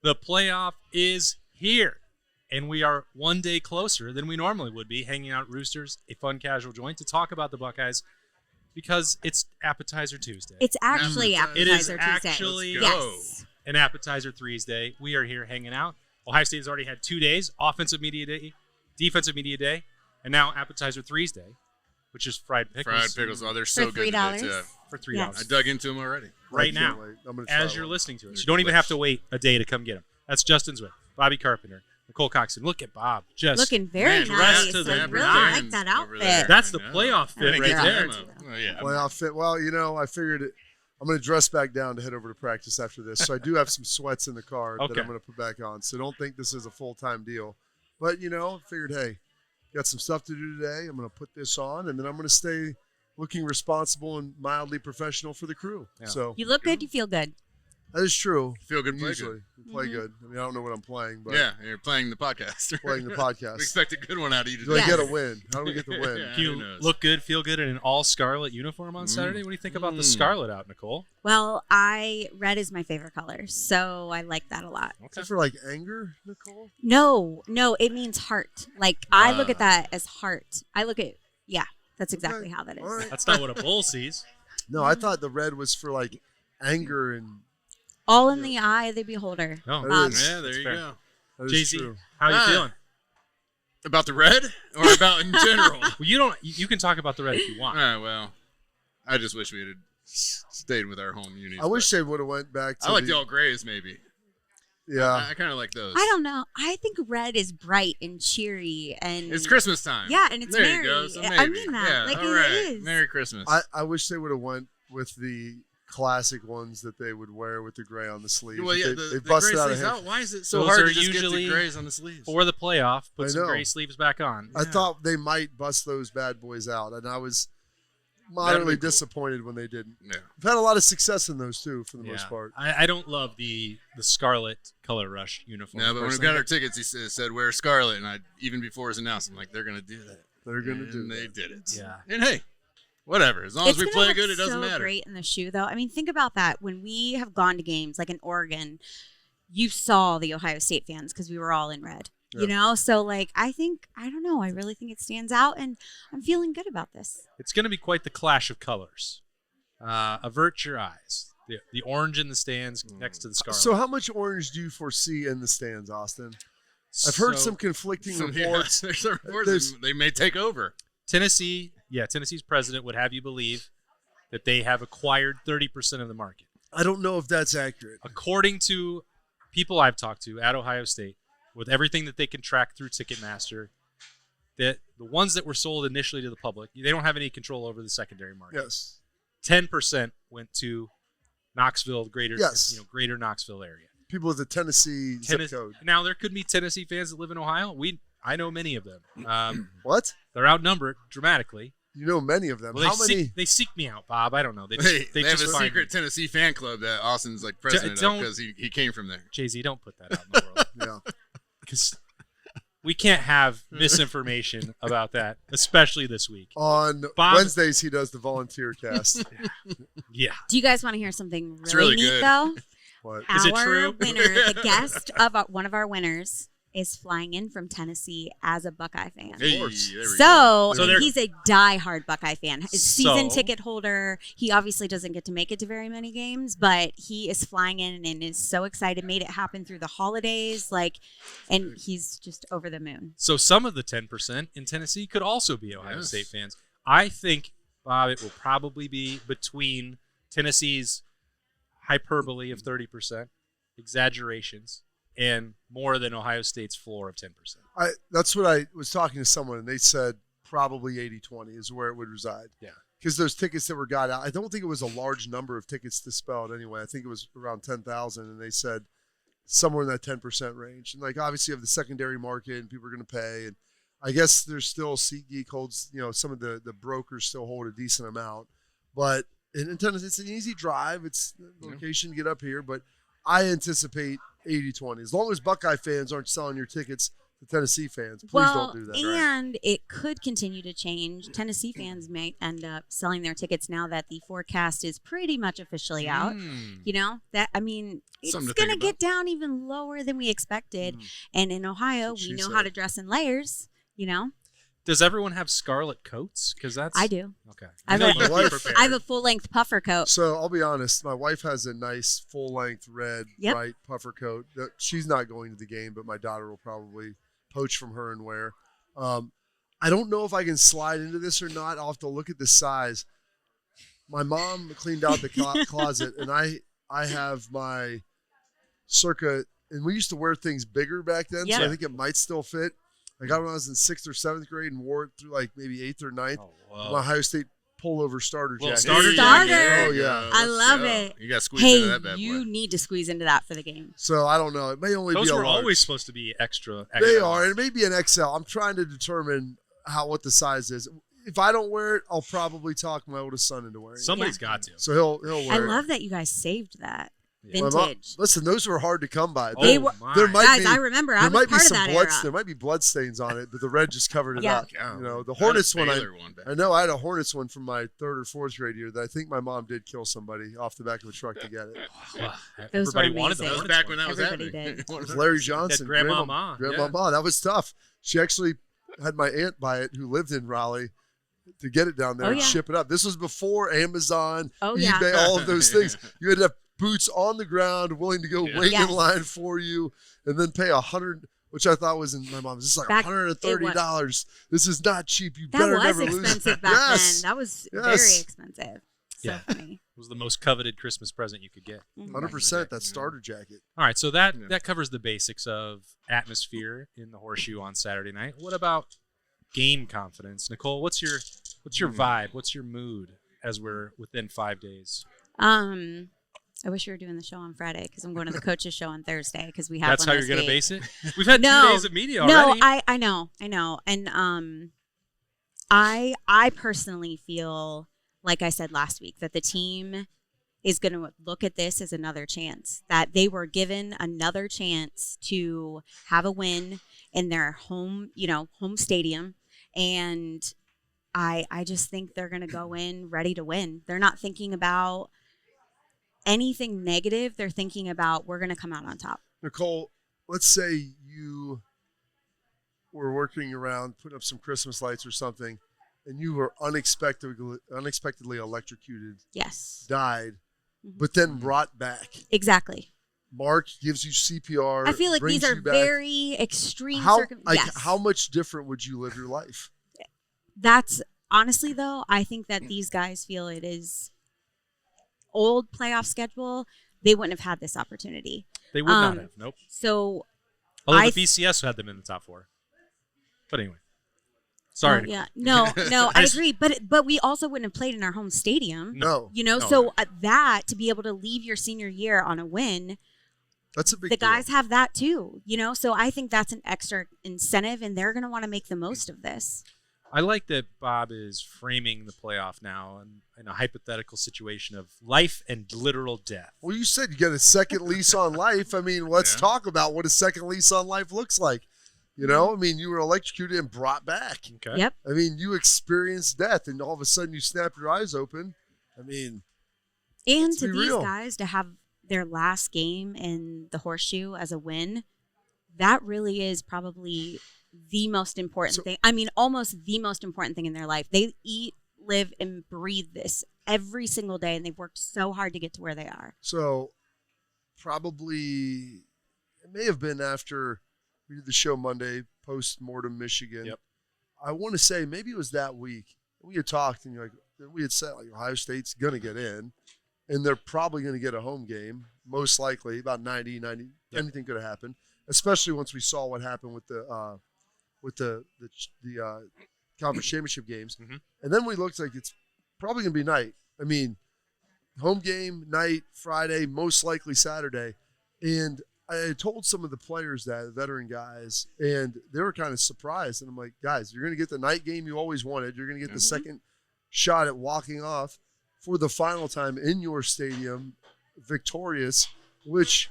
The playoff is here, and we are one day closer than we normally would be hanging out at Roosters, a fun casual joint, to talk about the Buckeyes because it's Appetizer Tuesday. It's actually Appetizer Tuesday. It is actually an Appetizer Tuesday. We are here hanging out. Ohio State has already had 2 days, offensive media day, defensive media day, and now Appetizer Tuesday, which is fried pickles. Fried pickles. Oh, they're so good today, too. For $3. Yes. I dug into them already. Right now, as you're listening to us. You don't even have to wait a day to come get them. That's Justin Zwick, Bobby Carpenter, Nicole Coxon. Look at Bob. Just looking very nice. I really like that outfit. That's the playoff fit right there. Oh, yeah. Playoff fit. Well, I figured I'm going to dress back down to head over to practice after this. So I do have some sweats in the car that I'm going to put back on. So don't think this is a full-time deal. But, figured, hey, got some stuff to do today. I'm going to put this on, and then I'm going to stay looking responsible and mildly professional for the crew. Yeah. So you look good, you feel good. That is true. Feel good, play usually. good. Play good. I mean, I don't know what I'm playing, but you're playing the podcast. Playing the podcast. We expect a good one out of you today. Do I get a win? How do we get the win? Do you look good, feel good in an all-scarlet uniform on Saturday? What do you think about the scarlet out, Nicole? Well, red is my favorite color, so I like that a lot. Okay. Is that for like anger, Nicole? No, it means heart. Like I look at that as heart. That's exactly how that is. Right. That's not what a bull sees. No, I thought the red was for like anger and all in the eye of the beholder. No, yeah, there you go. Jay-Z, how are you feeling? About the red or about in general? Well, you can talk about the red if you want. Well, I just wish we had stayed with our home unis. I wish they would have went back to I like the all grays maybe. Yeah. I kind of like those. I don't know. I think red is bright and cheery and it's Christmas time. Yeah, and it's there merry. You go. So maybe. I mean that. Yeah, like all right. it is. Merry Christmas. I wish they would have went with the classic ones that they would wear with the gray on the sleeves. Well, yeah, they busted gray out out. Why is it so Those hard are to just usually get the grays on the sleeves? For the playoff, put I some know. gray sleeves back on. I thought they might bust those bad boys out, and I was moderately disappointed when they didn't. Yeah. I've had a lot of success in those too, for the most part. I don't love the scarlet color rush uniform. No, but when we got our tickets, he said wear scarlet, and even before it was announced, I'm like, they're gonna do that. They're gonna do that. They did it. Yeah. And hey, whatever. As long as we play good, it doesn't matter. It's great in the shoe, though. I mean, think about that. When we have gone to games, like in Oregon, you saw the Ohio State fans because we were all in red. Yeah. So like I don't know. I really think it stands out, and I'm feeling good about this. It's going to be quite the clash of colors. Avert your eyes. The orange in the stands next to the scarlet. So how much orange do you foresee in the stands, Austin? I've heard some conflicting reports. There's some reports they may take over. Tennessee's president would have you believe that they have acquired 30% of the market. I don't know if that's accurate. According to people I've talked to at Ohio State, with everything that they can track through Ticketmaster, that the ones that were sold initially to the public, they don't have any control over the secondary market. Yes. 10% went to Knoxville, greater Knoxville area. People with the Tennessee zip code. Now, there could be Tennessee fans that live in Ohio. I know many of them. What? They're outnumbered dramatically. You know many of them. Well, How many? They seek me out, Bob. I don't know. They just have a secret Tennessee fan club that Austin's like president of because he came from there. Jay-Z, don't put that out in the world. Yeah. Because we can't have misinformation about that, especially this week. On Wednesdays, he does the volunteer cast. Yeah. Do you guys want to hear something really neat, good. though? What? Is it true? Our winner, the guest of one of our winners, is flying in from Tennessee as a Buckeye fan. Hey, So So he's a diehard Buckeye fan. Season ticket holder. He obviously doesn't get to make it to very many games, but he is flying in and is so excited. Made it happen through the holidays, and he's just over the moon. So some of the 10% in Tennessee could also be Ohio State fans. I think, Bob, it will probably be between Tennessee's hyperbole of 30%, exaggerations, and more than Ohio State's floor of 10%. That's what I was talking to someone, and they said probably 80-20 is where it would reside. Yeah. Because those tickets that were got out, I don't think it was a large number of tickets dispelled anyway. I think it was around 10,000, and they said somewhere in that 10% range. And obviously you have the secondary market, and people are going to pay. And I guess there's still SeatGeek holds, some of the brokers still hold a decent amount. But in Tennessee, it's an easy drive. It's the location to get up here, but I anticipate 80-20. As long as Buckeye fans aren't selling your tickets the Tennessee fans. Please well, don't do that. and it could continue to change. Tennessee fans may end up selling their tickets now that the forecast is pretty much officially out. You know, that I mean, it's Something to going to think get down even lower than we expected. And in Ohio, That's what we she know said. how to dress in layers, you know. Does everyone have scarlet coats? Because that's I do. Okay. I have know a- you'd be My wife- prepared. I have a full-length puffer coat. So I'll be honest. My wife has a nice full-length red, Yep. bright puffer coat. That she's not going to the game, but my daughter will probably poach from her and wear. I don't know if I can slide into this or not. I'll have to look at the size. My mom cleaned out the closet, and I have my circa. And we used to wear things bigger back then, so Yeah. I think it might still fit. I got it when I was in 6th or 7th grade and wore it through like maybe 8th or 9th. Oh, My whoa. Ohio State pullover starter Little jacket. starter Starter. jacket. Oh, yeah. I Let's love go. it. You got to squeeze into Hey, that bad you boy. need to squeeze into that for the game. So I don't know. It may only Those be a were large. always supposed to be extra. They are. It may be an XL. I'm trying to determine what the size is. If I don't wear it, I'll probably talk my oldest son into wearing it. Somebody's got to. So he'll wear I it. love that you guys saved that Yeah. My mom- vintage. listen, those were hard to come by. They Oh, were- my. There might Guys, be. I remember. I There was might be part of some that blood. era. There might be blood stains on it, but the red just covered it Yeah. up. Yeah. You know, the I had a Hornets one. Baylor one back. I know I had a Hornets one from my 3rd or 4th grade year that I think my mom did kill somebody off the back of a truck to get it. Well, Those were everybody wanted the amazing. That was Hornets back one. when that was Everybody happening. did. It was Larry Johnson, Grandma Ma, Grandma yeah. Ma. That was tough. She actually had my aunt buy it, who lived in Raleigh, to get it down there Oh, and yeah. ship it up. This was before Amazon, Oh, yeah. eBay, all of those things. You had to have boots on the ground, willing to go Yeah. wait Yes. in line for you, and then pay $100, which I thought was in my mom's. This is like Back- $130. This is not cheap. You That better was never lose it. expensive back Yes. then. That was Yes. very expensive. So Yeah. funny. It was the most coveted Christmas present you could get. 100% that starter jacket. All right, so that Yeah. that covers the basics of atmosphere in the Horseshoe on Saturday night. What about game confidence, Nicole? What's your vibe? What's your mood as we're within 5 days? I wish we were doing the show on Friday because I'm going to the coaches show on Thursday because we have. That's one how you're this going to week. base it. We've had 2 No. days of media No, already. I know, and I personally feel like I said last week that the team is going to look at this as another chance, that they were given another chance to have a win in their home stadium, and I just think they're going to go in ready to win. They're not thinking about anything negative. They're thinking about we're going to come out on top. Nicole, let's say you were working around, putting up some Christmas lights or something, and you were unexpectedly electrocuted, Yes, died, Mhm. but then brought back. exactly. Mark gives you CPR. I feel like brings these are you back. very extreme How how much different would you live your life? That's honestly though, I think that these guys feel it is old playoff schedule. They wouldn't have had this opportunity. They would not have. Nope. So Although I- the BCS had them in the top 4. But anyway. Sorry. Nicole. yeah, no, I agree. But we also wouldn't have played in our home stadium. No, No. So that to be able to leave your senior year on a win, that's a big the deal. guys have that too. So I think that's an extra incentive, and they're going to want to make the most of this. I like that Bob is framing the playoff now in a hypothetical situation of life and literal death. Well, you said you get a second lease on life. I mean, let's Yeah. talk about what a second lease on life looks like. You know, I mean, you were electrocuted and brought back. Okay. Yep. I mean, you experienced death, and all of a sudden you snap your eyes open. I mean, And Let's to be these real. guys to have their last game in the Horseshoe as a win, that really is probably the most important thing. I mean, almost the most important thing in their life. They eat, live, and breathe this every single day, and they've worked so hard to get to where they are. so probably it may have been after we did the show Monday, post-mortem Michigan. Yep. I want to say maybe it was that week. We had talked, and we had said like Ohio State's going to get in, and they're probably going to get a home game, most likely, about 90. Yep. Anything could have happened, especially once we saw what happened with the conference championship games. Mhm. And then we looked like it's probably going to be night. I mean, home game, night, Friday, most likely Saturday. And I had told some of the players that, the veteran guys, and they were kind of surprised. And I'm like, guys, you're going to get the night game you always wanted. You're going to get the second shot at walking off for the final time in your stadium, victorious, which,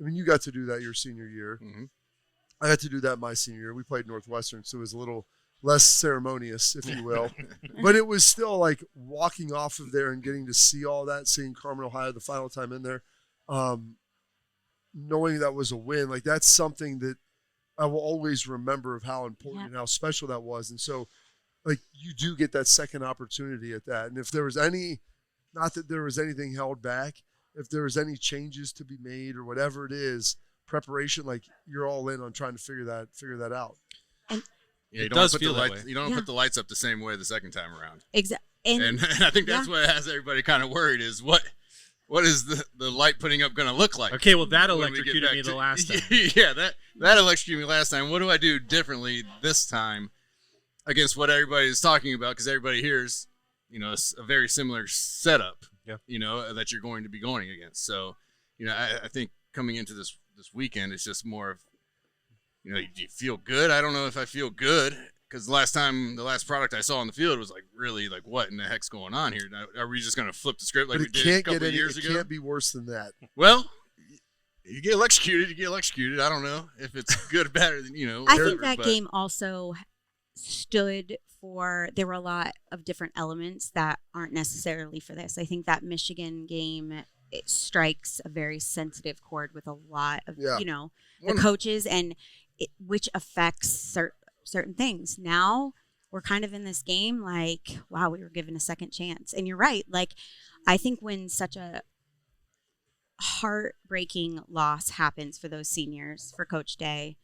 I mean, you got to do that your senior year. Mhm. I got to do that my senior year. We played Northwestern, so it was a little less ceremonious, if you will. But it was still like walking off of there and getting to see all that, seeing Carmen, Ohio the final time in there, knowing that was a win. Like that's something that I will always remember of how important and how special that was. And so like you do get that second opportunity at that. And if there was any, not that there was anything held back, if there was any changes to be made or whatever it is, preparation, like you're all in on trying to figure that out. And you it don't does put feel the that lights, way. you don't put the lights up the same way the second time around. Exactly. And I think that's what has everybody kind of worried is what is the light putting up going to look like? Okay, well, that when we electrocuted get me back the to- last time. Yeah, that electrocuted me last time. What do I do differently this time against what everybody is talking about? Because everybody hears, a very similar setup, that you're going to be going against. So, I think coming into this weekend, it's just more of, do you feel good? I don't know if I feel good. Because the last product I saw on the field was like really like what in the heck's going on here? Now, are we just going to flip the script like we did a couple of years ago? It can't be worse than that. Well, you get electrocuted. I don't know if it's good or bad or than I think that game also stood for. There were a lot of different elements that aren't necessarily for this. I think that Michigan game it strikes a very sensitive chord with a lot of the coaches and which affects certain things. Now we're kind of in this game like, wow, we were given a second chance. And you're right. Like, I think when such a heartbreaking loss happens for those seniors, for Coach Day,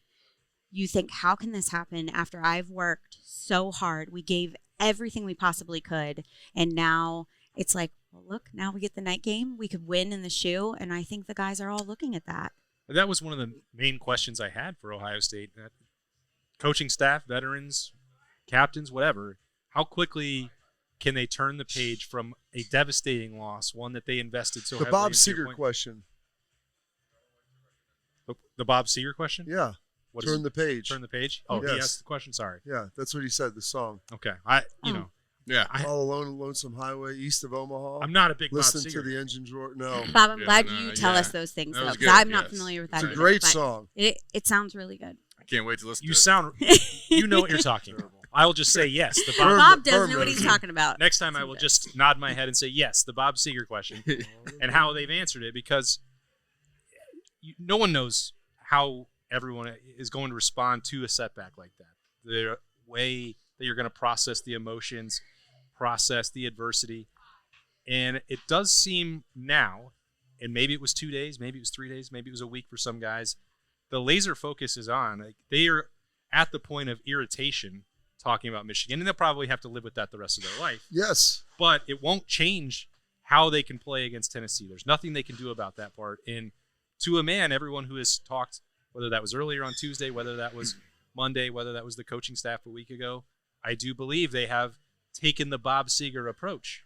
you think, how can this happen after I've worked so hard? We gave everything we possibly could. And now it's like, well, look, now we get the night game. We could win in the shoe. And I think the guys are all looking at that. That was one of the main questions I had for Ohio State. Coaching staff, veterans, captains, whatever, how quickly can they turn the page from a devastating loss, one that they invested so heavily The Bob into? Seeger question. The Bob Seeger question? Yeah. Turn the page. Turn the page? Oh, yes. He asked the question? Sorry. Yeah, that's what he said, the song. Okay. Yeah. All Alone Lonesome Highway, east of Omaha. I'm not a big Bob Listen Seeger. to the engine roar. No. Bob, I'm glad you tell us those things, That though, was because good, I'm not yes. familiar with that. It's a either, great but song. It sounds really good. I can't wait to listen You to sound, you know what you're talking about. I will just say yes. The Bob, Bob does know what he's talking about. Next time I will just nod my head and say yes, the Bob Seeger question, and how they've answered it, because no one knows how everyone is going to respond to a setback like that. The way that you're going to process the emotions, process the adversity. And it does seem now, and maybe it was 2 days, maybe it was 3 days, maybe it was a week for some guys, the laser focus is on. Like, they are at the point of irritation talking about Michigan, and they'll probably have to live with that the rest of their life. Yes. But it won't change how they can play against Tennessee. There's nothing they can do about that part. And to a man, everyone who has talked, whether that was earlier on Tuesday, whether that was Monday, whether that was the coaching staff a week ago, I do believe they have taken the Bob Seeger approach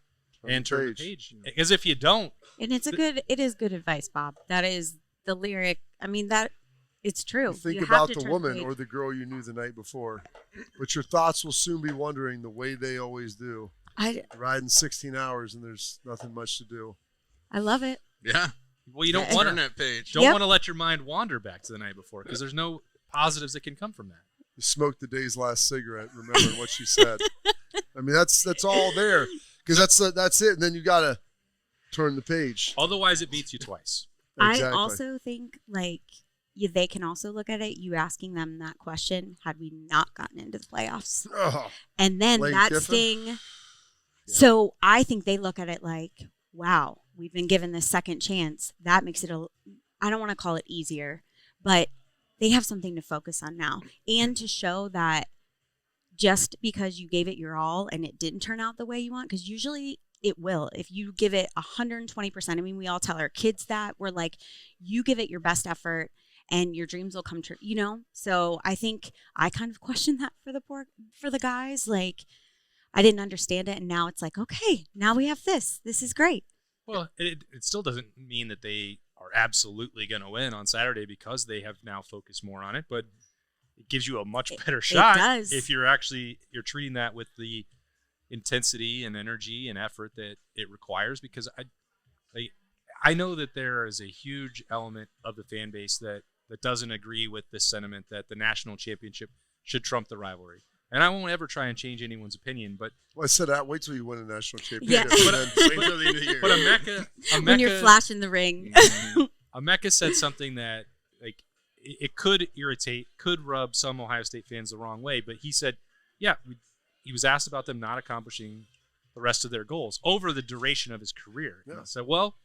and turned the page. Because if you don't, and it is good advice, Bob. That is the lyric. I mean, that it's true. Think You have about to the turn woman page. or the girl you knew the night before, but your thoughts will soon be wandering the way they always do. Riding 16 hours and there's nothing much to do. I love it. Yeah. well, you don't Turn want that page. Don't want to let your mind wander back to the night before, because there's no positives that can come from that. You smoked the day's last cigarette, remembering what she said. I mean, that's all there, because that's it. And then you got to turn the page. Otherwise, it beats you twice. Exactly. I also think they can also look at it. You asking them that question had we not gotten into the playoffs, Oh, and then Lane that Kiffin? sting. Yeah. So I think they look at it like, wow, we've been given this second chance. That makes it I don't want to call it easier, but they have something to focus on now, and to show that just because you gave it your all and it didn't turn out the way you want, because usually it will. If you give it 120%, I mean, we all tell our kids that. We're like, you give it your best effort and your dreams will come true, So I think I kind of questioned that for the guys. Like, I didn't understand it, and now it's like, okay, now we have this. This is great. Well, it still doesn't mean that they are absolutely going to win on Saturday, because they have now focused more on it, but it gives you a much better shot does. if you're treating that with the intensity and energy and effort that it requires, because I know that there is a huge element of the fan base that that doesn't agree with this sentiment that the national championship should trump the rivalry. And I won't ever try and change anyone's opinion, but Well, I said that. Wait till you win a national championship. Yeah. and then- Wait until the end of the year. but Emeka when you're flashing the ring. Emeka said something that like it could irritate, could rub some Ohio State fans the wrong way. But he said, he was asked about them not accomplishing the rest of their goals over the duration of his career. Yeah. And he said, well,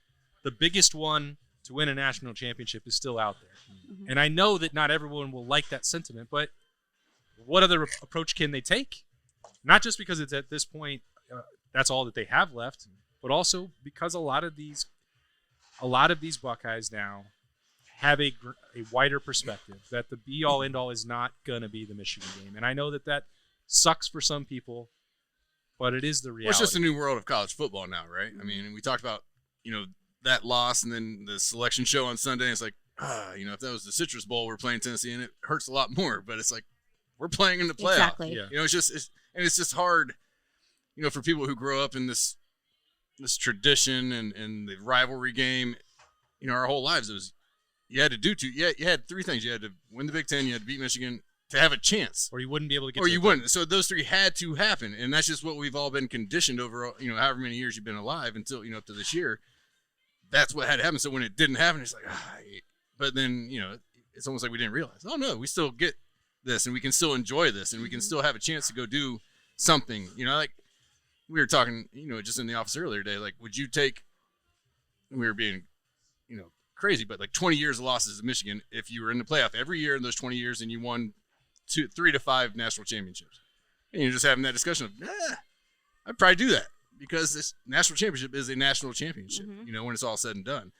the biggest one to win a national championship is still out there. Mhm. And I know that not everyone will like that sentiment, but what other approach can they take? Not just because it's at this point, that's all that they have left, but also because a lot of these Buckeyes now have a wider perspective that the be-all, end-all is not going to be the Michigan game. And I know that sucks for some people, but it is the reality. Well, it's just a new world of college football now, right? I mean, we talked about, that loss and then the selection show on Sunday. It's like, if that was the Citrus Bowl, we're playing Tennessee, and it hurts a lot more. But it's like we're playing in the playoff. Exactly. Yeah. It's just hard, for people who grow up in this tradition and the rivalry game. Our whole lives it was you had to do you had three things. You had to win the Big Ten, you had to beat Michigan to have a chance. Or you wouldn't be able to get Or to you the wouldn't. So those three had to happen, and that's just what we've all been conditioned over. However many years you've been alive until up to this year. That's what had to happen. So when it didn't happen, it's like, but then it's almost like we didn't realize. Oh no, we still get this, and we can still enjoy this, and we can still have a chance to go do something. Like we were talking, just in the office earlier today. Like, would you take? We were being, crazy, but like 20 years of losses to Michigan if you were in the playoff every year in those 20 years and you won 3 to 5 national championships, and you're just having that discussion of, I'd probably do that because this national championship is a national championship. Mhm. When it's all said and done,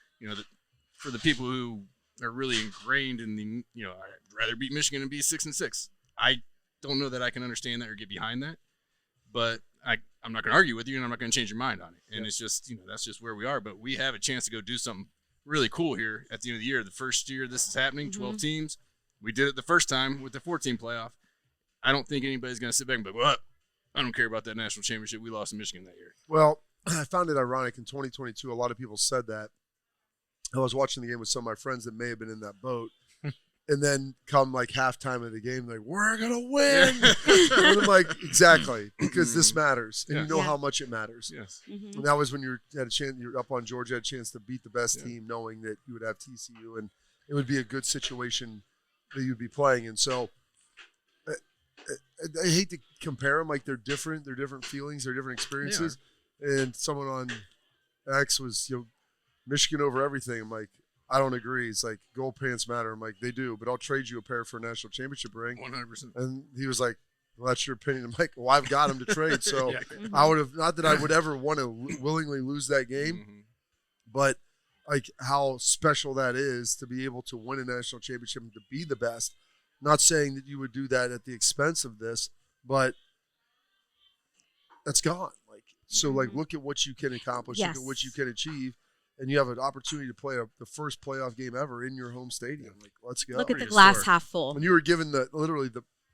for the people who are really ingrained in the, I'd rather beat Michigan and be 6-6. I don't know that I can understand that or get behind that, but I'm not going to argue with you, and I'm not going to change your mind on it. And it's just, that's just where we are. But we have a chance to go do something really cool here at the end of the year. The first year this is happening, 12 teams. We did it the first time with the 14 playoff. I don't think anybody's going to sit back and be like, well, I don't care about that national championship. We lost to Michigan that year. Well, I found it ironic in 2022. A lot of people said that. I was watching the game with some of my friends that may have been in that boat. And then come like halftime of the game, like, we're going to win. And I'm like, exactly, because this matters. And you know how much it matters. Yes. Mhm. And that was when you had a chance, you're up on Georgia, had a chance to beat the best team, knowing that you would have TCU, and it would be a good situation that you'd be playing in. So I hate to compare them, like they're different feelings, they're different experiences. And someone on X was, Michigan over everything. I'm like, I don't agree. It's like, gold pants matter. I'm like, they do, but I'll trade you a pair for a national championship ring. 100%. And he was like, well, that's your opinion. I'm like, well, I've got him to trade. So Yeah. I would have, not that I would ever want to willingly lose that game, but like how special that is to be able to win a national championship and to be the best. Not saying that you would do that at the expense of this, but that's gone. Like, so like, look at what you can accomplish, look at what you can achieve. And you have an opportunity to play the first playoff game ever in your home stadium. Like, let's go. Look at the glass half full. When you were given literally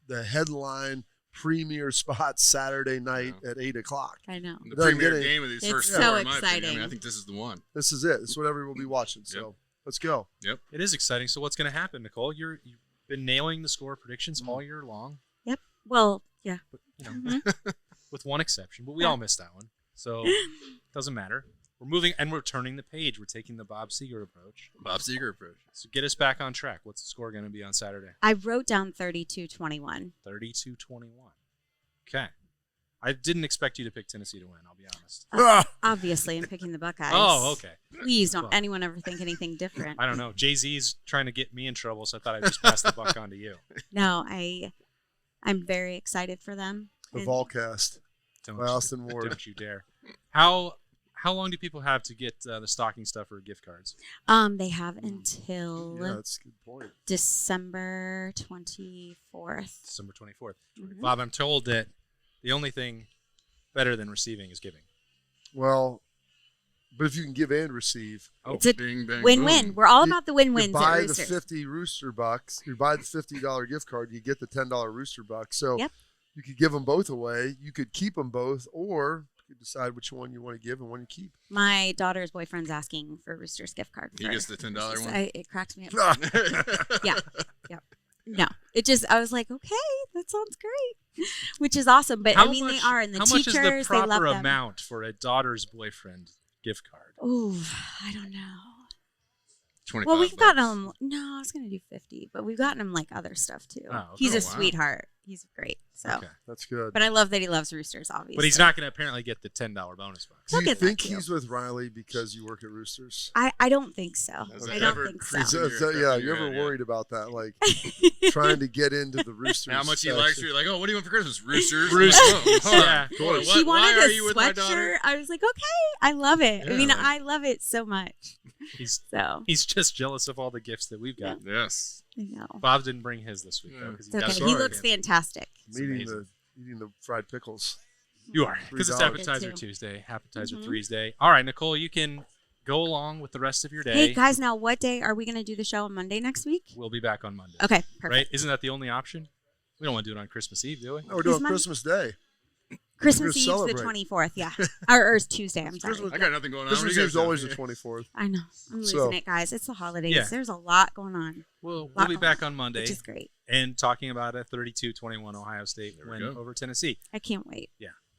the headline premier spot Saturday night at 8:00. I know. The Doesn't premier get game of these It's first so four, in my opinion. exciting. I think this is the one. This is it. This is what everyone will be watching. So let's go. It is exciting. So what's going to happen, Nicole? You've been nailing the score predictions all year long. Yep. Well, yeah. But, with one exception, but we all missed that one. So it doesn't matter. We're moving and we're turning the page. We're taking the Bob Seger approach. Bob Seger approach. So get us back on track. What's the score going to be on Saturday? I wrote down 32-21. 32-21. Okay. I didn't expect you to pick Tennessee to win, I'll be honest. Obviously, I'm picking the Buckeyes. Oh, okay. Please don't anyone ever think anything different. I don't know. Jay-Z's trying to get me in trouble, so I thought I'd just pass the buck on to you. No, I'm very excited for them. The And Volcast Don't by Austin Ward. Don't you dare. How long do people have to get the stocking stuffer gift cards? They have until Yeah, that's a good point. December 24th. December 24th. Mhm. Bob, I'm told that the only thing better than receiving is giving. Well, but if you can give and receive, It's a Bing, bang, win-win. boom. We're all You- about the you win-wins at buy the Roosters. 50 Rooster Bucks, you buy the $50 gift card, you get the $10 Rooster Bucks. So Yep. you could give them both away. You could keep them both or You decide which one you want to give and one you keep. My daughter's boyfriend's asking for Roosters gift card. He gets the $10 one. It cracks me up. Yeah. No, I was like, okay, that sounds great, which is awesome. But How I mean, much- they are, and the how teachers, much is the they love proper them. amount for a daughter's boyfriend gift card? Oh, I don't know. 25 Well, we've bucks. gotten him. No, I was gonna do 50, but we've gotten him like other stuff too. Oh, okay. He's Oh, a wow. sweetheart. He's great. So, Okay. That's good. but I love that he loves Roosters, obviously. But he's not going to apparently get the $10 bonus box. Do He'll you get that think too. he's with Riley because you work at Roosters? I don't think so. Has I it don't ever think so. creeped So, in your- yeah, in you your ever head, yeah. worried about that? Like trying to get into the Roosters. How much he section. likes you? Like, oh, what do you want for Christmas? Roosters. Roosters. I'm like, oh, hold on. Yeah. Hold on. He What, why wanted are a you with my daughter? sweatshirt. I was like, okay, I love it. Yeah, I mean, like- I love it so much. He's So, just jealous of all the gifts that we've got. Yes. I know. Bob didn't bring his this week though, because It's okay. sorry. He looks fantastic. It's Eating amazing. the fried pickles. You are, because it's $3. Appetizer Too. Tuesday, Appetizer Mhm. Tuesday. All right, Nicole, you can go along with the rest of your day. Hey guys, now what day are we going to do the show on Monday next week? We'll be back on Monday. Okay, perfect. Right? Isn't that the only option? We don't want to do it on Christmas Eve, do we? No, we're doing Mon- Christmas Day. Christmas We're Eve's gonna the celebrate. 24th, yeah. or it's Tuesday, I'm sorry. Christmas- I got nothing going on. Christmas What do you Eve's guys always do? the 24th. I know. I'm losing So- it, guys. It's the holidays. Yeah. There's a lot going on, We'll Lot be going back on, on Monday which is great. and talking about a 32-21 Ohio State There we win go. over Tennessee. I can't wait.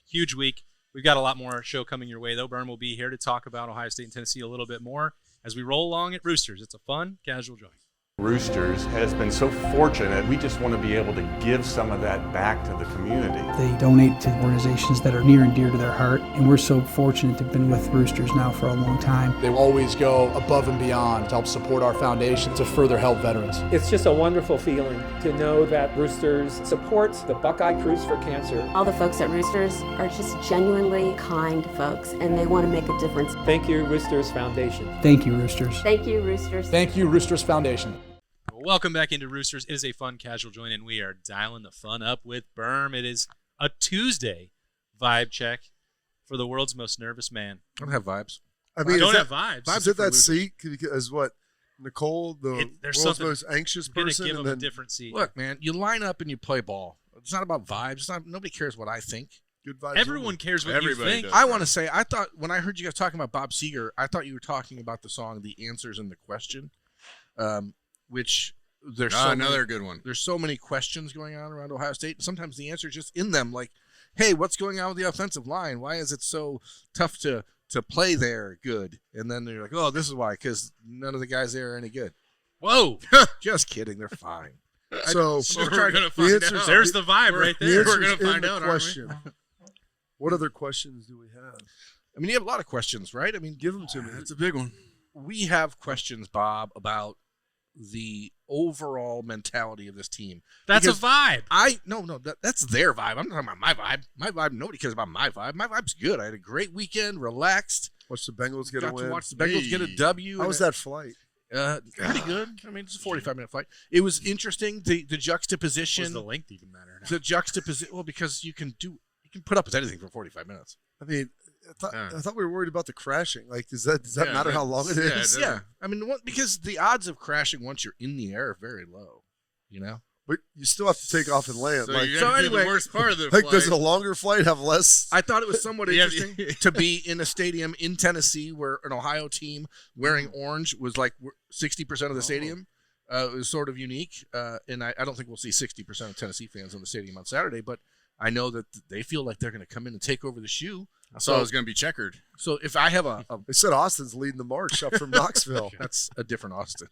Huge week. We've got a lot more show coming your way, though. Byrne will be here to talk about Ohio State and Tennessee a little bit more as we roll along at Roosters. It's a fun, casual joint. Roosters has been so fortunate. We just want to be able to give some of that back to the community. They donate to organizations that are near and dear to their heart, and we're so fortunate to have been with Roosters now for a long time. They always go above and beyond to help support our foundation to further help veterans. It's just a wonderful feeling to know that Roosters supports the Buckeye Cruise for Cancer. All the folks at Roosters are just genuinely kind folks, and they want to make a difference. Thank you, Roosters Foundation. Thank you, Roosters. Thank you, Roosters. Thank you, Roosters Foundation. Welcome back into Roosters. It is a fun, casual joint, and we are dialing the fun up with Berm. It is a Tuesday vibe check for the world's most nervous man. I don't have vibes. I mean, don't is have that, vibes. is it that seat? As what? Nicole, the There's world's something- most anxious I'm going to person, give and him a then different seat. Look, man, you line up and you play ball. It's not about vibes. It's not, nobody cares what I think. good vibes. Everyone only. cares what Everybody you think. does. I want to say, I thought when I heard you guys talking about Bob Seger, I thought you were talking about the song "The Answers in the Question," which there's so Another many, good one. there's so many questions going on around Ohio State. Sometimes the answer is just in them, like, "Hey, what's going on with the offensive line? Why is it so tough to play there good?" And then they're like, "Oh, this is why, because none of the guys there are any good." Whoa. Just kidding, they're fine. So We're gonna the find answers- out. There's the vibe right the there. We're answers gonna in find the out, aren't we? question. What other questions do we have? I mean, you have a lot of questions, right? I mean, Give them to me. That's a big one. we have questions, Bob, about the overall mentality of this team. That's Because a vibe. No, that's their vibe. I'm not talking about my vibe. My vibe, nobody cares about my vibe. My vibe's good. I had a great weekend, relaxed. Watch the Bengals get a Got win. to watch the Bengals get a Hey. W. How was that flight? Pretty good. I mean, it's a 45-minute flight. It was interesting. The juxtaposition. Does the length even matter now? The juxtaposition. Well, because you can put up with anything for 45 minutes. I mean, Yeah. I thought we were worried about the crashing. Like, does that Yeah, matter how long it is? yeah, it does. Yeah, I mean, because the odds of crashing once you're in the air are very low. You know. But you still have to take off and land. So, like, you gotta do anyway, the worst part of the like flight. does a longer flight have less? I thought it was somewhat Yeah. interesting to be in a stadium in Tennessee where an Ohio team wearing orange was like 60% of the stadium. It was sort of unique, and I don't think we'll see 60% of Tennessee fans in the stadium on Saturday, but I know that they feel like they're going to come in and take over the shoe. I thought it was going to be checkered. So if I have a They said Austin's leading the march up from Knoxville. that's a different Austin.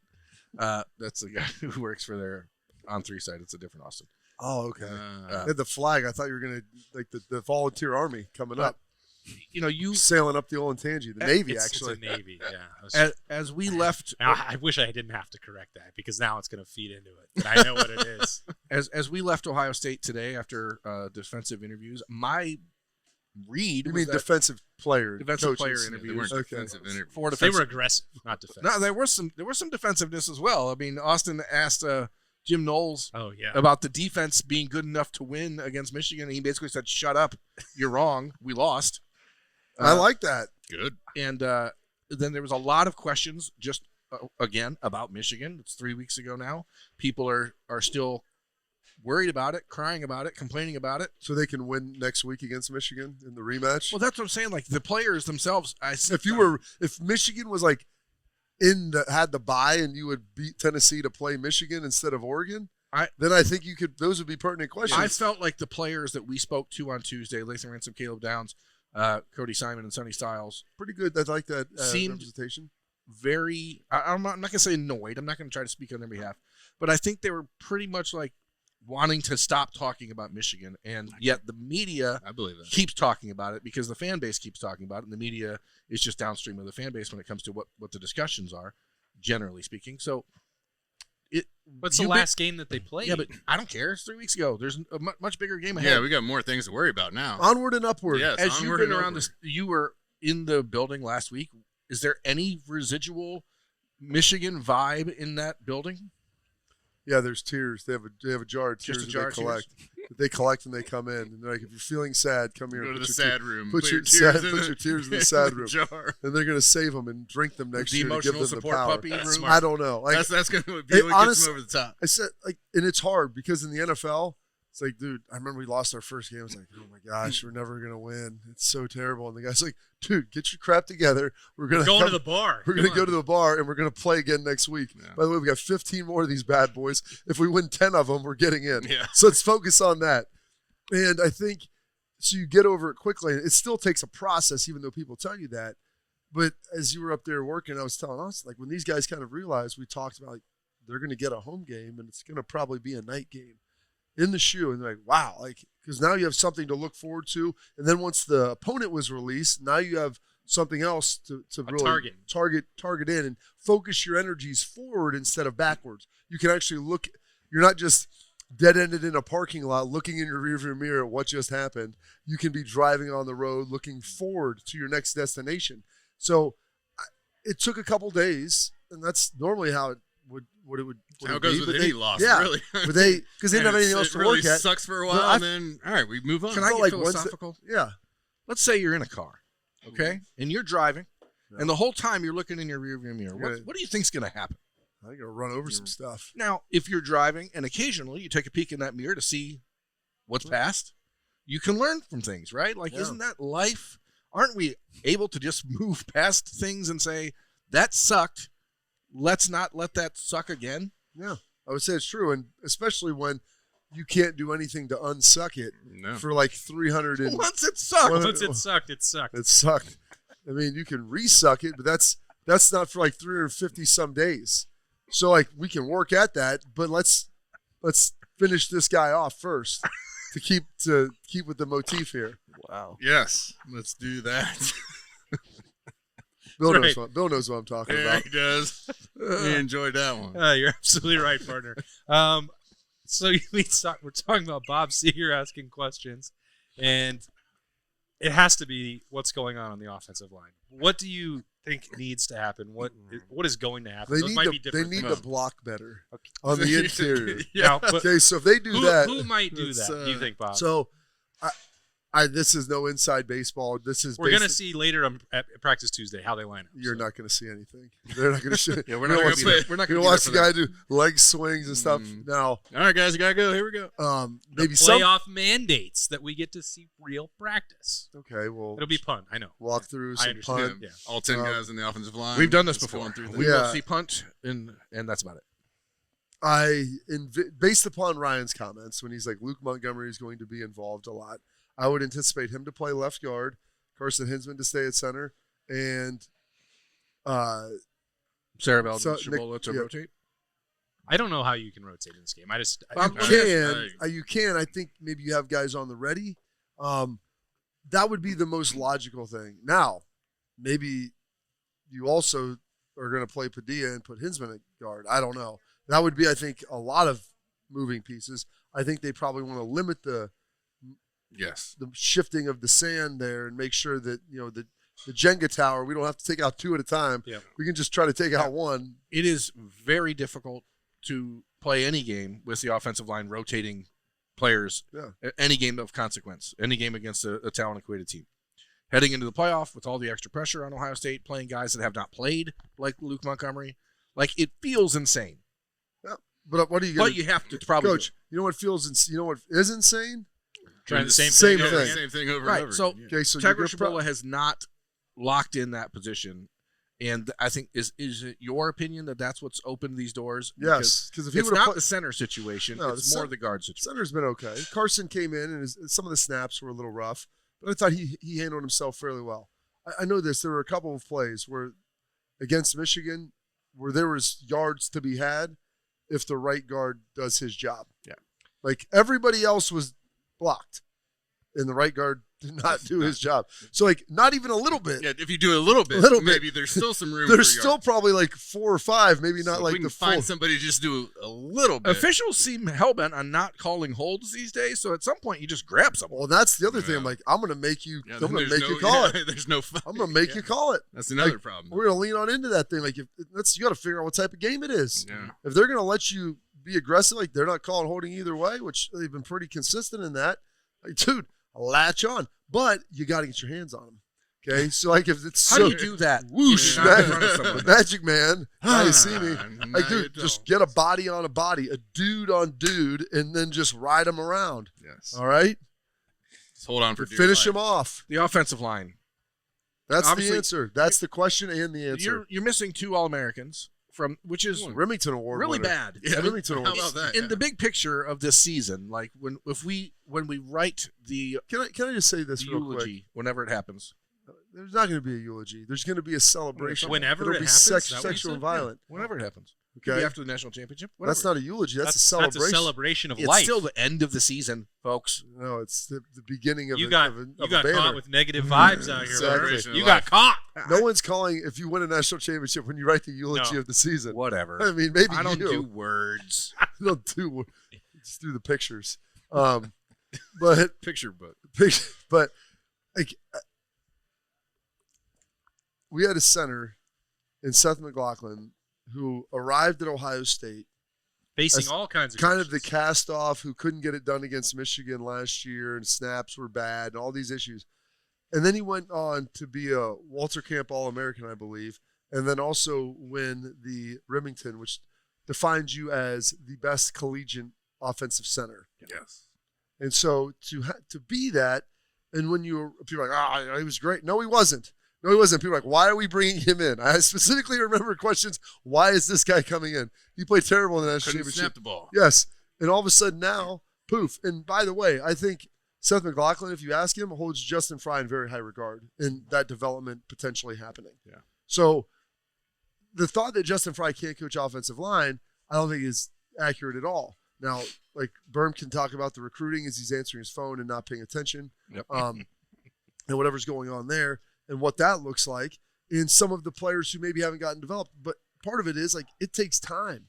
That's the guy who works for their on 3 side. It's a different Austin. Oh, okay. Uh, They had the flag. I thought you were gonna like the volunteer army coming up, You know, you sailing up the Olentangy, the Navy It's actually. a Navy, yeah. I was- as we left I wish I didn't have to correct that because now it's going to feed into it. But I know what it is. as we left Ohio State today after defensive interviews, my read You was mean that defensive player? defensive player coaches. they interviews. weren't Okay. defensive interviews. For They defensive. were aggressive, not defensive. No, there was some defensiveness as well. I mean, Austin asked Jim Knowles Oh, yeah. about the defense being good enough to win against Michigan, and he basically said, "Shut up, you're wrong. We lost." I like that. Good. And then there was a lot of questions just again about Michigan. It's 3 weeks ago now. People are still worried about it, crying about it, complaining about it. So they can win next week against Michigan in the rematch. Well, that's what I'm saying. Like the players themselves, if Michigan was like had the bye and you would beat Tennessee to play Michigan instead of Oregon, then I think you could. Those would be pertinent questions. I felt like the players that we spoke to on Tuesday, Lathan Ransom, Caleb Downs, Cody Simon, and Sonny Styles, pretty good. I like that seemed representation. Very. I'm not going to say annoyed. I'm not going to try to speak on their behalf, but I think they were pretty much like wanting to stop talking about Michigan, and yet the media I believe that. keeps talking about it because the fan base keeps talking about it, and the media is just downstream of the fan base when it comes to what the discussions are, generally speaking. So. What's the last game that they played? Yeah, but I don't care. It's 3 weeks ago. There's a much bigger game ahead. Yeah, we got more things to worry about now. Onward and upward. Yes, As you've onward been and around upward. this, you were in the building last week. Is there any residual Michigan vibe in that building? Yeah, there's tears. They have a jar of tears Just a jar that of they collect. That they collect when they come in. And they're like, if you're feeling sad, come here. Go and to the put your sad room. Put your tears in the sad room. Jar. And they're going to save them and drink them next The year to give emotional them the support power. puppy room. I don't know. Like, That's going to be what gets them over the top. I said, like, and it's hard because in the NFL, it's like, dude, I remember we lost our first game. I was like, oh my gosh, we're never going to win. It's so terrible. And the guy's like, dude, get your crap together. We're going to the bar. We're going to go to the bar and we're going to play again next week. Yeah. By the way, we got 15 more of these bad boys. If we win 10 of them, we're getting in. Yeah. So let's focus on that. And I think, so you get over it quickly. It still takes a process, even though people tell you that. But as you were up there working, I was telling us, like, when these guys kind of realized, we talked about, like, they're going to get a home game and it's going to probably be a night game in the shoe. And they're like, wow, like, because now you have something to look forward to. And then once the opponent was released, now you have something else to really target in and focus your energies forward instead of backwards. You can actually look, you're not just dead-ended in a parking lot looking in your rearview mirror at what just happened. You can be driving on the road looking forward to your next destination. So it took a couple days, and that's normally how it would How it goes be, with any loss, yeah, really. But because they didn't have anything else to really work at. Sucks for a while, and then all right, we move on. Can I get like philosophical? Yeah. Let's say you're in a car, okay, and you're driving, and the whole time you're looking in your rearview mirror. What do you think's going to happen? I'm going to run over some stuff. Now, if you're driving and occasionally you take a peek in that mirror to see what's past, you can learn from things, right? Like, isn't that life? Aren't we able to just move past things and say, that sucked, let's not let that suck again? Yeah, I would say it's true, and especially when you can't do anything to unsuck it for like 300 and once it sucked. Once it sucked, it sucked. It sucked. I mean, you can resuck it, but that's not for like 350 some days. So like we can work at that, but let's finish this guy off first to keep with the motif here. Wow. Yes, let's do that. Bill knows what I'm talking about. He does. He enjoyed that one. You're absolutely right, partner. So we're talking about Bob Seeger asking questions, and it has to be what's going on the offensive line. What do you think needs to happen? What is going to happen? They need to block better on the interior. Yeah. Okay, so if they do that, who might do that? Do you think, Bob? So, this is no inside baseball. We're going to see later at Practice Tuesday how they line up. You're not going to see anything. They're not going to show. Yeah, we're not going to We're not going to watch the guy do leg swings and stuff. Now, all right, guys, you got to go. Here we go. Maybe playoff mandates that we get to see real practice. Okay, well, it'll be punt. I know. Walk through some punt. Yeah. All 10 guys in the offensive line. We've done this before. We will Yeah. see punt, and that's about it. Based upon Ryan's comments, when he's like Luke Montgomery is going to be involved a lot, I would anticipate him to play left guard, Carson Hinsman to stay at center, and Sarah Bell to rotate. I don't know how you can rotate in this game. You can. I think maybe you have guys on the ready. That would be the most logical thing. Now, maybe you also are going to play Padilla and put Hinsman at guard. I don't know. That would be, I think, a lot of moving pieces. I think they probably want to limit the shifting of the sand there and make sure that, the Jenga tower, we don't have to take out two at a time. Yeah. We can just try to take out one. It is very difficult to play any game with the offensive line rotating players, any game of consequence, any game against a talent-equated team. Heading into the playoff with all the extra pressure on Ohio State, playing guys that have not played like Luke Montgomery, like it feels insane. Yeah. But what are you going But you have to probably Coach, you know what you know what is insane? Trying the same Same thing. thing. Same thing over right. and over. So, again. Okay, so Ted you're Rishabola has not locked in that position. And I think is it your opinion that that's what's opened these doors? Yes, because if he it's would not have the center situation. No, it's more the guard situation. Center's been okay. Carson came in, and some of the snaps were a little rough, but I thought he handled himself fairly well. I know this. There were a couple of plays where against Michigan where there was yards to be had if the right guard does his job. Yeah. Like everybody else was blocked, and the right guard did not do his job. So, like, not even a little bit. Yeah, if you do a little bit, maybe there's still some room. There's for still yards. probably like 4 or 5, maybe not So like we can the find full. somebody to just do a little bit. Officials seem hellbent on not calling holds these days, so at some point you just grab someone. Well, that's the other thing. Yeah. I'm like, I'm going to make you. Yeah, I'm then going to there's make no- you call yeah, it. There's no fun. I'm going to make you call it. That's another Like, problem. We're going to lean on into that thing. Like, if you got to figure out what type of game it is. Yeah. If they're going to let you be aggressive, like they're not calling holding either way, which they've been pretty consistent in that. Like, dude, latch on, but you got to get your hands on them. Okay, so like if it's How do you do that? whoosh, You're not in front of someone. magic man, now you see me. Now Like, you dude, don't. just get a body on a body, a dude on dude, and then just ride them around. Yes. All right, Just hold on for dear finish life. him off. The offensive line. That's the Obviously- answer. That's the question and the answer. You're missing 2 All-Americans from which is Remington Award really winner. bad. Yeah, Remington how Award. about that? In the big picture of this season, like when we write the Can I just say this real quick? eulogy whenever it happens, There's not going to be a eulogy. There's going to be a celebration. Whenever It'll it be happens, is that what you sexual said? and violent. whenever it happens, Could Okay, be after the national championship. that's Whatever. not a eulogy. That's a That's celebration. a celebration of It's life. still the end of the season, folks. No, it's the beginning of you a, got of a, you of got a banner. caught with negative vibes out here. Exactly. Bro. You got caught. No one's calling if you win a national championship when you write the eulogy No. of the season. Whatever. I mean, maybe I don't you do words. don't do just do the pictures. But Picture book. but like we had a center in Seth McLaughlin who arrived at Ohio State, Facing As all kinds of kind of the questions. cast off who couldn't get it done against Michigan last year, and snaps were bad, and all these issues. And then he went on to be a Walter Camp All-American, I believe, and then also win the Remington, which defines you as the best collegiate offensive center. Yes. And so to be that, and when people are like, he was great. No, he wasn't. No, he wasn't. People are like, why are we bringing him in? I specifically remember questions, why is this guy coming in? He played terrible in the national Couldn't championship. snap the ball. Yes. And all of a sudden now, poof. And by the way, I think Seth McLaughlin, if you ask him, holds Justin Fry in very high regard in that development potentially happening. Yeah. So the thought that Justin Fry can't coach offensive line, I don't think is accurate at all. Now, like Berm can talk about the recruiting as he's answering his phone and not paying attention, Yep. and whatever's going on there and what that looks like in some of the players who maybe haven't gotten developed. But part of it is like it takes time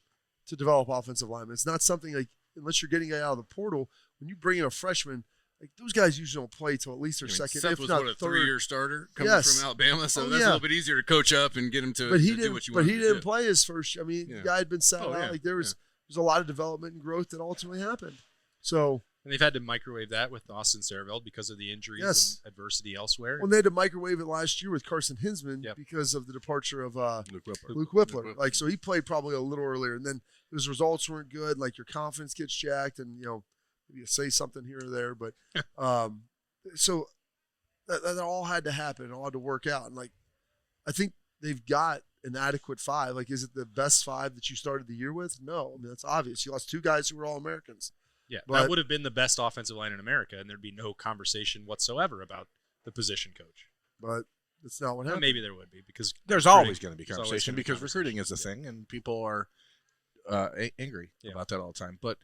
to develop offensive linemen. It's not something like unless you're getting a guy out of the portal, when you bring in a freshman, like those guys usually don't play till at least their second, Seth if was not what, a third. 3-year starter coming Yes. from Alabama, so Oh, that's yeah. a little bit easier to coach up and get him to, But he to do didn't. what you But want he him didn't to do. play his first. I mean, Yeah. the guy had been sat Oh, out. yeah. Like there's a lot of development and growth that ultimately happened. So And they've had to microwave that with Austin Sareveld because of the injuries Yes. and adversity elsewhere. when they had to microwave it last year with Carson Hinsman Yep. because of the departure of Luke Whippler. Luke Whippler. Like, so he played probably a little earlier, and then his results weren't good. Like, your confidence gets jacked, and maybe you say something here or there. But so that all had to happen, all had to work out. And like, I think they've got an adequate 5. Like, is it the best 5 that you started the year with? No, I mean that's obvious. You lost 2 guys who were all Americans. Yeah, But- that would have been the best offensive line in America, and there'd be no conversation whatsoever about the position coach. But that's not what Well, happened. maybe there would be because There's recruiting- always going to be there's always conversation gonna be because conversation. recruiting is a thing, and people are angry Yeah. about that all the time. But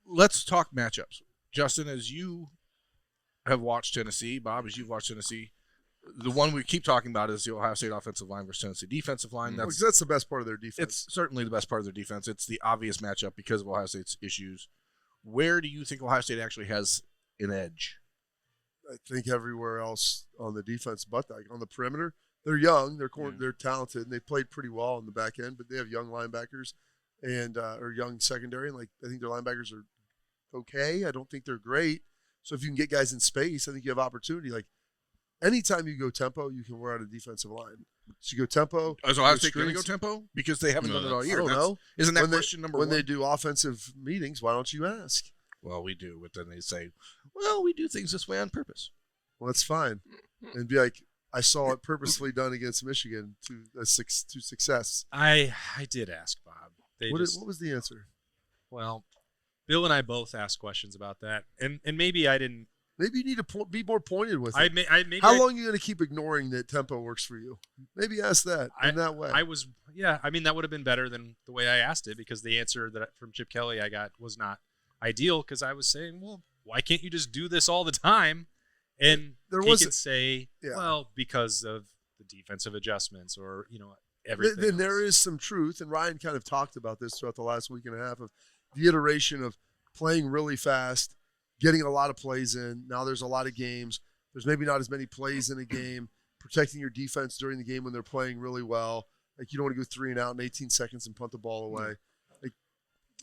let's talk matchups. Justin, as you have watched Tennessee, Bob, as you've watched Tennessee, the one we keep talking about is the Ohio State offensive line versus Tennessee defensive line. Well, 'cause that's the best part of their defense. It's certainly the best part of their defense. It's the obvious matchup because of Ohio State's issues. Where do you think Ohio State actually has an edge? I think everywhere else on the defense, but like on the perimeter, they're young, they're talented, and they played pretty well on the back end. But they have young linebackers and or young secondary, and like I think their linebackers are okay. I don't think they're great. So if you can get guys in space, I think you have opportunity. Like anytime you go tempo, you can wear out a defensive line. Should you go tempo? Is Ohio Go State going to go screens? tempo? Because they haven't done it all year. I don't know. Isn't that When question number when one? they do offensive meetings, why don't you ask? Well, we do, but then they say, well, we do things this way on purpose. Well, that's fine. And be like, I saw it purposefully done against Michigan to success. I did ask Bob. What was the answer? Well, Bill and I both asked questions about that, and maybe I didn't. Maybe you need to be more pointed with it. Maybe How long are you going to keep ignoring that tempo works for you? Maybe ask that in that way. I mean, that would have been better than the way I asked it, because the answer that from Chip Kelly I got was not ideal, because I was saying, well, why can't you just do this all the time? And he could say, well, because of the defensive adjustments or, everything. Then there is some truth, and Ryan kind of talked about this throughout the last week and a half of the iteration of playing really fast, getting a lot of plays in. Now there's a lot of games. There's maybe not as many plays in a game. Protecting your defense during the game when they're playing really well. Like, you don't want to go 3 and out in 18 seconds and punt the ball away.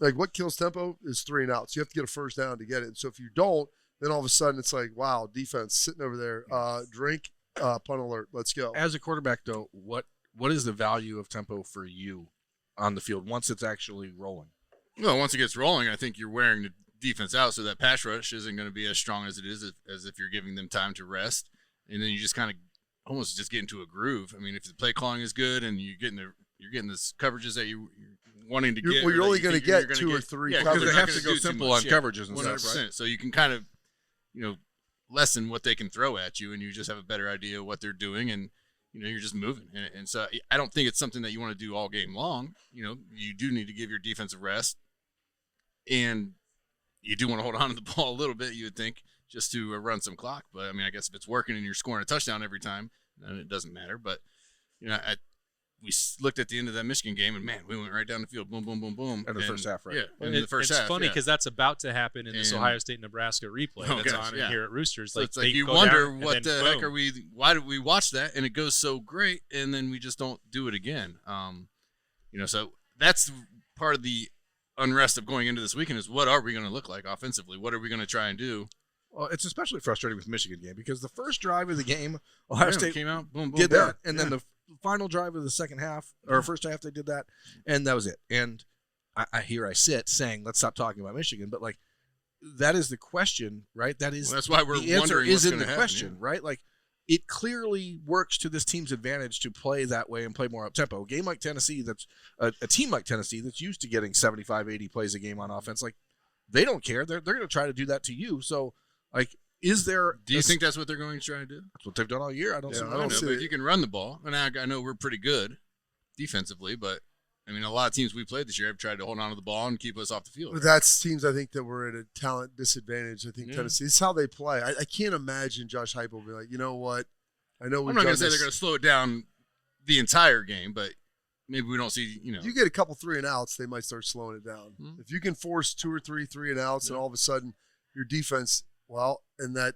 Like what kills tempo is 3 and outs. You have to get a first down to get it. And so if you don't, then all of a sudden it's like, wow, defense sitting over there. Drink, punt alert. Let's go. As a quarterback, though, what is the value of tempo for you on the field once it's actually rolling? Well, once it gets rolling, I think you're wearing the defense out, so that pass rush isn't going to be as strong as it is as if you're giving them time to rest, and then you just kind of almost just get into a groove. I mean, if the play calling is good and you're getting the coverages that you're wanting to get, well, you're only going to get 2 or 3 coverages. Because they have to go simple on coverages and 100%. stuff, right? So you can kind of, lessen what they can throw at you, and you just have a better idea of what they're doing, and you're just moving. And so I don't think it's something that you want to do all game long. You do need to give your defense a rest, and you do want to hold on to the ball a little bit, you would think, just to run some clock. But, I mean, I guess if it's working and you're scoring a touchdown every time, then it doesn't matter. But, we looked at the end of that Michigan game, and, man, we went right down the field, boom, boom, boom, boom. In the first half, right? Yeah, in the first half. It's funny because that's about to happen in this Ohio State-Nebraska replay that's on here at Roosters. So it's like you wonder what the heck are we – why did we watch that? And it goes so great, and then we just don't do it again. So that's part of the unrest of going into this weekend is what are we going to look like offensively? What are we going to try and do? Well, it's especially frustrating with Michigan game because the first drive of the game, Ohio State came out, boom, boom, did boom. that, and then the final drive of the second half or first half they did that, and that was it. And I sit saying, let's stop talking about Michigan, but like that is the question, right? That is that's why we're the answer wondering is what's in the happen, question, right? Like it clearly works to this team's advantage to play that way and play more up tempo. A game like Tennessee, that's a team like Tennessee that's used to getting 75, 80 plays a game on offense. Like they don't care. They're going to try to do that to you. So like. Is there? Do you think that's what they're going to try to do? That's what they've done all year. I don't see. I don't know. But if you can run the ball, and I know we're pretty good defensively, but I mean, a lot of teams we played this year have tried to hold on to the ball and keep us off the field. But that's teams I think that were at a talent disadvantage. I think Tennessee. This is how they play. I can't imagine Josh Heupel will be like, you know what? I know we've I'm not going done to say this. they're going to slow it down the entire game, but maybe we don't see. If you get a couple 3 and outs, they might start slowing it down. Mm-hmm. If you can force 2 or 3 and outs, and all of a sudden your defense, and that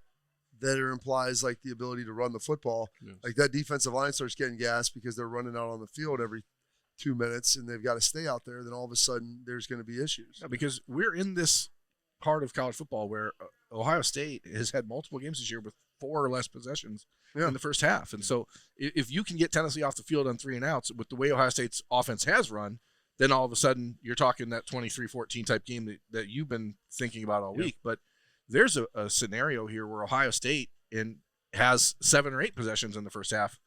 implies like the ability to run the football. Yes. Like that defensive line starts getting gassed because they're running out on the field every 2 minutes and they've got to stay out there. Then all of a sudden there's going to be issues. Yeah, because we're in this part of college football where Ohio State has had multiple games this year with 4 or less possessions in the first half. And so if you can get Tennessee off the field on 3 and outs with the way Ohio State's offense has run, then all of a sudden you're talking that 23-14 type game that you've been thinking about all week. But there's a scenario here where Ohio State has 7 or 8 possessions in the first half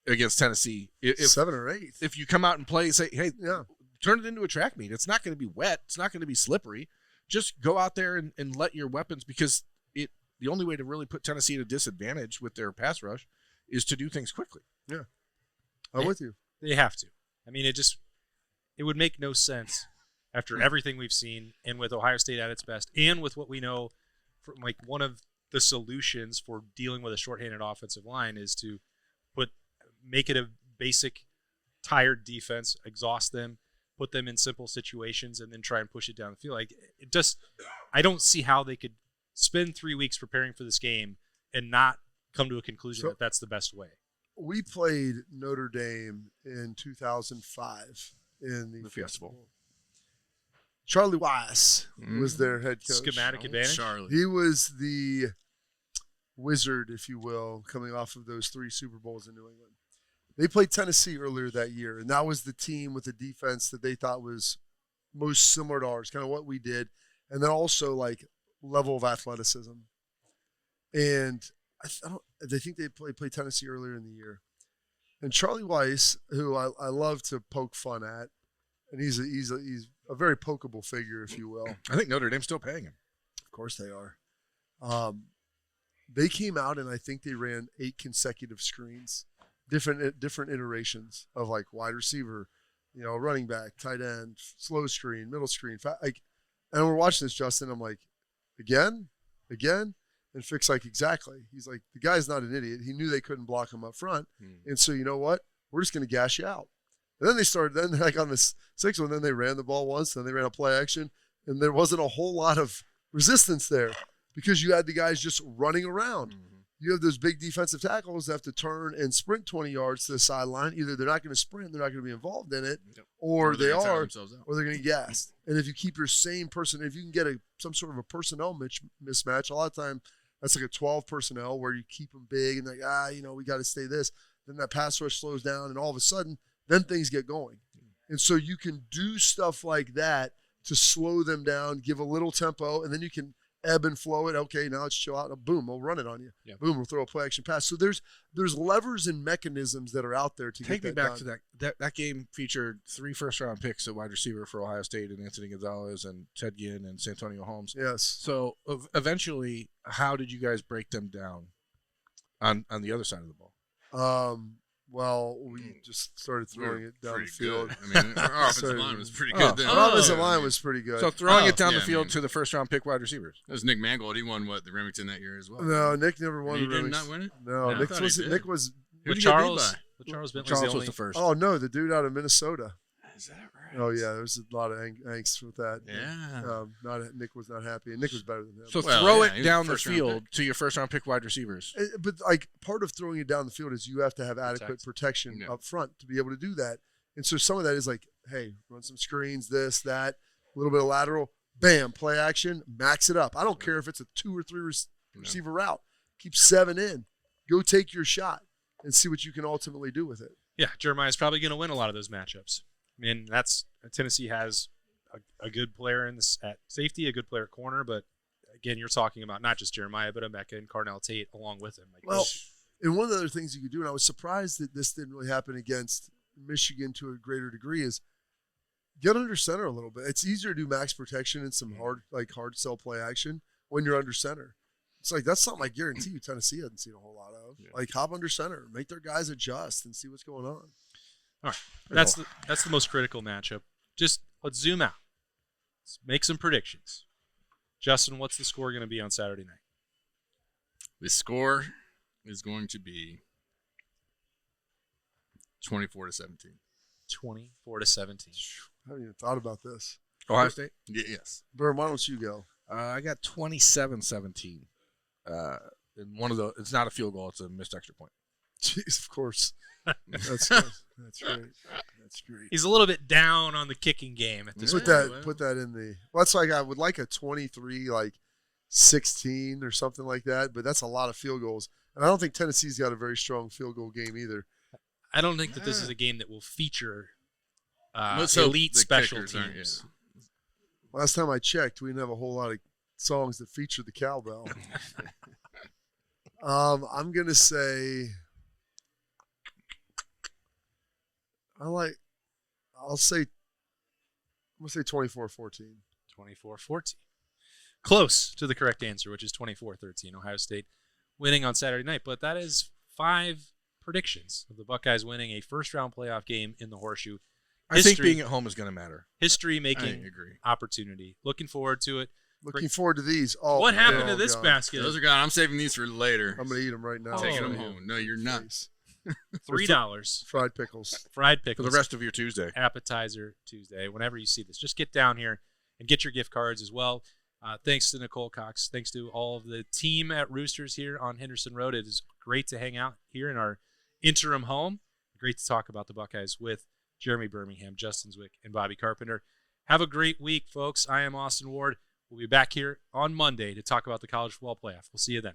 against Tennessee. If 7 or 8. If you come out and play, say, hey, turn it into a track meet. It's not going to be wet. It's not going to be slippery. Just go out there and let your weapons, because the only way to really put Tennessee at a disadvantage with their pass rush is to do things quickly. Yeah. I'm with you. They have to. I mean, it would make no sense after everything we've seen and with Ohio State at its best and with what we know from like one of the solutions for dealing with a shorthanded offensive line is to make it a basic tired defense, exhaust them, put them in simple situations, and then try and push it down the field. Like I don't see how they could spend 3 weeks preparing for this game and not come to a conclusion that that's the best way. We played Notre Dame in 2005 in the Fiesta Bowl. Charlie Weiss was their head coach. Schematic advantage. Charlie. He was the wizard, if you will, coming off of those 3 Super Bowls in New England. They played Tennessee earlier that year, and that was the team with the defense that they thought was most similar to ours, kind of what we did, and then also like level of athleticism. And I think they played Tennessee earlier in the year. And Charlie Weiss, who I love to poke fun at, and he's a very pokeable figure, if you will. I think Notre Dame's still paying him. Of course they are. They came out and I think they ran 8 consecutive screens, different iterations of like wide receiver, running back, tight end, slow screen, middle screen. And we're watching this, Justin. I'm like, again, and Fick's like, exactly. He's like, the guy's not an idiot. He knew they couldn't block him up front, and so you know what? We're just going to gash you out. And then they started. Then like on this 6th one, then they ran the ball once, then they ran a play action, and there wasn't a whole lot of resistance there because you had the guys just running around. Mm-hmm. You have those big defensive tackles that have to turn and sprint 20 yards to the sideline. Either they're not going to sprint, they're not going to be involved in it, or they are, or they're going to get gassed. And if you keep your same person, if you can get some sort of a personnel mismatch, a lot of time that's like a 12 personnel where you keep them big and like, we got to stay this. Then that pass rush slows down, and all of a sudden, then things get going. And so you can do stuff like that to slow them down, give a little tempo, and then you can ebb and flow it. Okay, now let's chill out. Boom, we'll run it on you. Yeah. Boom, we'll throw a play action pass. So there's levers and mechanisms that are out there to take get me back done. to that game featured 3 first-round picks at wide receiver for Ohio State, and Anthony Gonzalez and Ted Ginn and Santonio Holmes. Yes. So eventually, how did you guys break them down on the other side of the ball? Well, we just started throwing it down the field. Good. I mean, our offensive line was pretty good then. Our offensive line was pretty good. So throwing it down the field to the first-round pick wide receivers. That was Nick Mangold. He won, the Remington that year as well? No, Nick never won the Remington. Did not win it? No, Nick was Who did Charles Charles Bentley's was the first. Oh, no, the dude out of Minnesota. Is that right? Oh, yeah, there's a lot of angst with that. Yeah. Nick was not happy, and Nick was better than him. So throw it down the field to your first-round pick wide receivers. But, like, part of throwing it down the field is you have to have adequate protection up front to be able to do that. And so some of that is like, hey, run some screens, this, that, a little bit of lateral, bam, play action, max it up. I don't care if it's a 2 or 3 receiver route. Keep 7 in. Go take your shot and see what you can ultimately do with it. Yeah, Jeremiah's probably going to win a lot of those matchups. I mean, Tennessee has a good player at safety, a good player at corner, but again, you're talking about not just Jeremiah, but Emeka and Carnell Tate along with him. And one of the other things you could do, and I was surprised that this didn't really happen against Michigan to a greater degree, is get under center a little bit. It's easier to do max protection and some hard sell play action when you're under center. It's like that's something I guarantee you Tennessee hasn't seen a whole lot of. Yeah. Like hop under center, make their guys adjust, and see what's going on. All right, that's the most critical matchup. Just let's zoom out. Let's make some predictions. Justin, what's the score going to be on Saturday night? The score is going to be 24-17. 24-17. I haven't even thought about this. Ohio State? Yes. Burn, why don't you go? I got 27-17. And one of the it's not a field goal; it's a missed extra point. Jeez, of course. That's great. That's great. That's great. He's a little bit down on the kicking game at this point. Put that in the. Well, that's like I would like a 23-16 or something like that, but that's a lot of field goals. And I don't think Tennessee's got a very strong field goal game either. I don't think that this is a game that will feature elite special teams. Last time I checked, we didn't have a whole lot of songs that feature the cowbell. I'm gonna say. I'm gonna say 24-14. 24-14. Close to the correct answer, which is 24-13. Ohio State winning on Saturday night. But that is 5 predictions of the Buckeyes winning a first-round playoff game in the Horseshoe. I think being at home is going to matter. History-making opportunity. Looking forward to it. Looking forward to these. Oh, what happened to this basket? Those are gone. I'm saving these for later. I'm going to eat them right now. Taking them home. No, you're not. $3. Fried pickles. Fried pickles. For the rest of your Tuesday. Appetizer Tuesday. Whenever you see this, just get down here and get your gift cards as well. Thanks to Nicole Cox. Thanks to all of the team at Roosters here on Henderson Road. It is great to hang out here in our interim home. Great to talk about the Buckeyes with Jeremy Birmingham, Justin Zwick, and Bobby Carpenter. Have a great week, folks. I am Austin Ward. We'll be back here on Monday to talk about the college football playoff. We'll see you then.